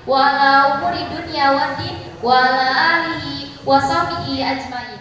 wa ala umuri dunya waddin wa ala alihi wa sahbihi ajmain.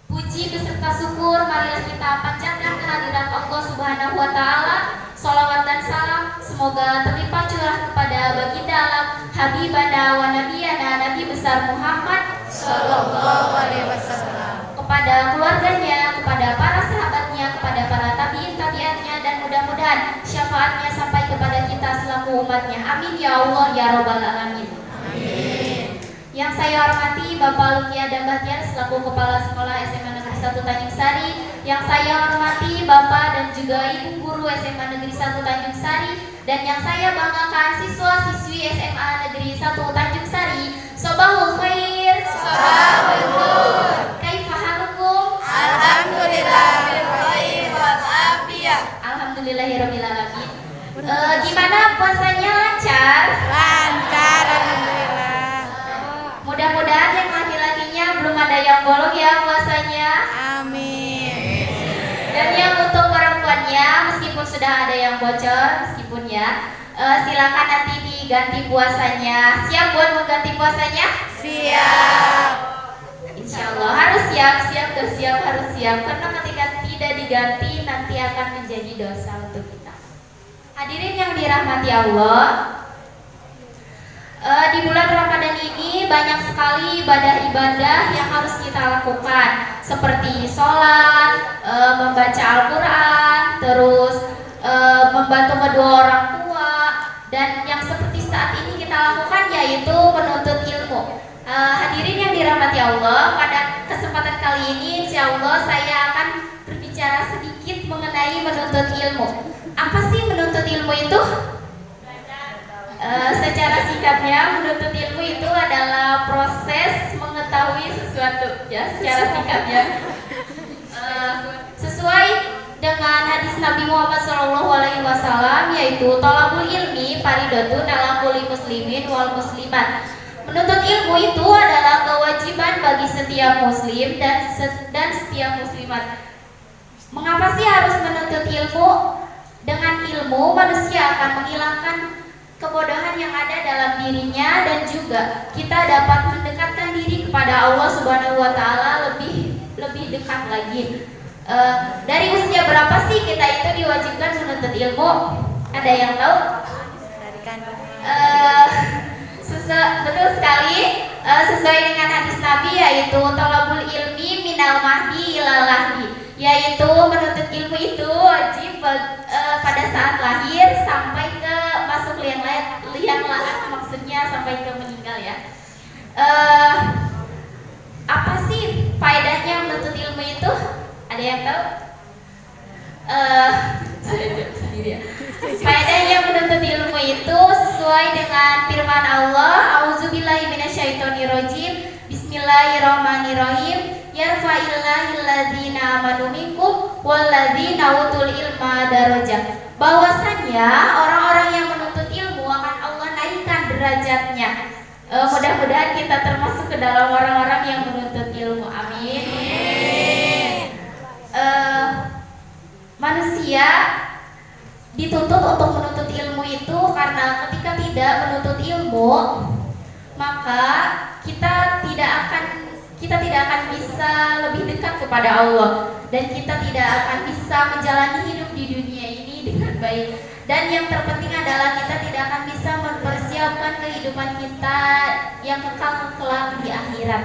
Puji beserta syukur marilah kita panjatkan kehadirat Allah Subhanahu wa taala. Salawat dan salam semoga terlimpah curah kepada baginda alam Habibana wa Nabiyana Nabi besar Muhammad sallallahu alaihi wasallam, kepada keluarganya, kepada para sahabatnya, kepada para tabiin tabiatnya, dan mudah-mudahan syafaatnya sampai kepada kita selaku umatnya. Amin ya Allah ya Rabbal alamin. Amin. Yang saya hormati Bapak Lukia dan Bahtiar selaku Kepala Sekolah SMA Negeri 1 Tanjung Sari. Yang saya hormati Bapak dan juga Ibu Guru SMA Negeri 1 Tanjung Sari. Dan yang saya banggakan siswa-siswi SMA Negeri 1 Tanjung Sari. Sobahul khair. Sobahul nur. Kaifa halukum? Alhamdulillah bil khair wal afiyah. Alhamdulillahirabbil alamin. Gimana puasanya, lancar? Lancar, alhamdulillah. Mudah-mudahan yang laki-lakinya belum ada yang bolong ya puasanya. Amin. Dan yang untuk perempuannya meskipun sudah ada yang bocor meskipun ya, silakan nanti diganti puasanya. Siap buat mengganti puasanya? Siap. Insya Allah harus siap harus siap karena ketika tidak diganti nanti akan menjadi dosa untuk kita. Hadirin yang dirahmati Allah, di bulan Ramadan ini banyak sekali ibadah-ibadah yang harus kita lakukan, seperti sholat, membaca Al-Quran, terus membantu kedua orang tua, dan yang seperti saat ini kita lakukan yaitu menuntut ilmu. Hadirin yang dirahmati Allah, pada kesempatan kali ini insya Allah saya akan berbicara sedikit mengenai menuntut ilmu. Apa sih menuntut ilmu itu? Secara singkatnya, menuntut ilmu itu adalah proses mengetahui sesuatu, ya, secara singkatnya. Sesuai dengan hadis Nabi Muhammad SAW, yaitu thalabul ilmi faridatun ala kulli muslimin wal muslimat. Menuntut ilmu itu adalah kewajiban bagi setiap muslim dan setiap muslimat. Mengapa sih harus menuntut ilmu? Dengan ilmu manusia akan menghilangkan kebodohan yang ada dalam dirinya, dan juga kita dapat mendekatkan diri kepada Allah Subhanahu wa taala lebih dekat lagi. Dari usia berapa sih kita itu diwajibkan menuntut ilmu? Ada yang tahu? Betul sekali, sesuai dengan hadis Nabi, yaitu thalabul ilmi minal mahdi ilal lahdi, yaitu menuntut ilmu itu wajib pada saat lahir sampai ke masuk liang lahat, maksudnya sampai ke meninggal ya. Apa sih faedahnya menuntut ilmu itu? Ada yang tahu? Saya jawab sendiri ya. Faedahnya menuntut ilmu itu sesuai dengan firman Allah, A'udzubillahi minasyaitonirrajim, Bismillahirrahmanirrahim, yarfa'illahil ladzina amanu minkum walladzina utul ilma darajat. Bahwasanya orang-orang yang menuntut ilmu akan Allah naikkan derajatnya. Mudah-mudahan kita termasuk ke dalam orang-orang yang menuntut ilmu. Amin. Manusia dituntut untuk menuntut ilmu itu karena ketika tidak menuntut ilmu, maka kita tidak akan bisa lebih dekat kepada Allah, dan kita tidak akan bisa menjalani hidup di dunia ini dengan baik. Dan yang terpenting adalah kita tidak akan bisa mempersiapkan kehidupan kita yang kekal kelak di akhirat.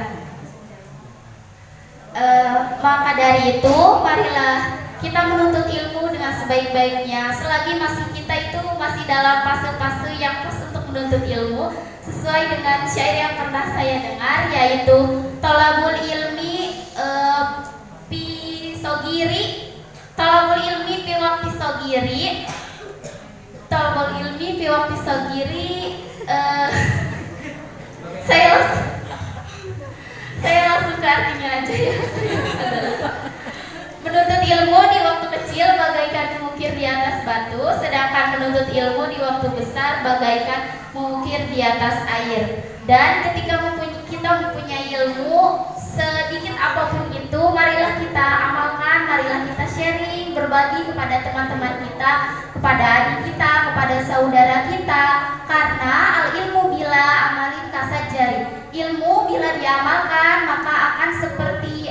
Maka dari itu, marilah kita menuntut ilmu dengan sebaik-baiknya selagi kita itu masih dalam fase-fase yang pas untuk menuntut ilmu, sesuai dengan syair yang pernah saya dengar, yaitu thalabul ilmi fi sogiri, thalabul ilmi fi waqti sogiri, thalabul ilmi fi waqti sogiri. Saya langsung ke artinya aja ya. Menuntut ilmu di waktu kecil bagaikan mengukir di atas batu, sedangkan menuntut ilmu di waktu besar bagaikan mengukir di atas air. Dan ketika kita mempunyai ilmu sedikit apapun itu, marilah kita amalkan, marilah kita sharing, berbagi kepada teman-teman kita, kepada adik kita, kepada saudara kita. Karena al-ilmu bila amalin kasajari. Ilmu bila diamalkan maka akan seperti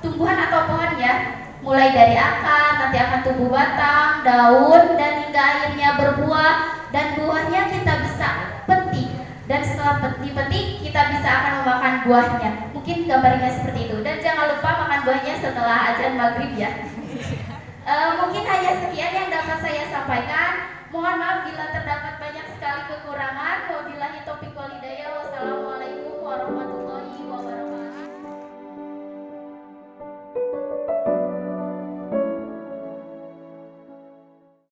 tumbuhan atau pohon ya. Mulai dari akar, nanti akan tumbuh batang, daun, dan hingga akhirnya berbuah. Dan buahnya kita bisa petik. Dan setelah dipetik kita bisa akan memakan buahnya. Mungkin gambarnya seperti itu. Dan jangan lupa makan buahnya setelah azan maghrib ya. Mungkin hanya sekian yang dapat saya sampaikan. Mohon maaf bila terdapat banyak sekali kekurangan. Wabillahi taufiq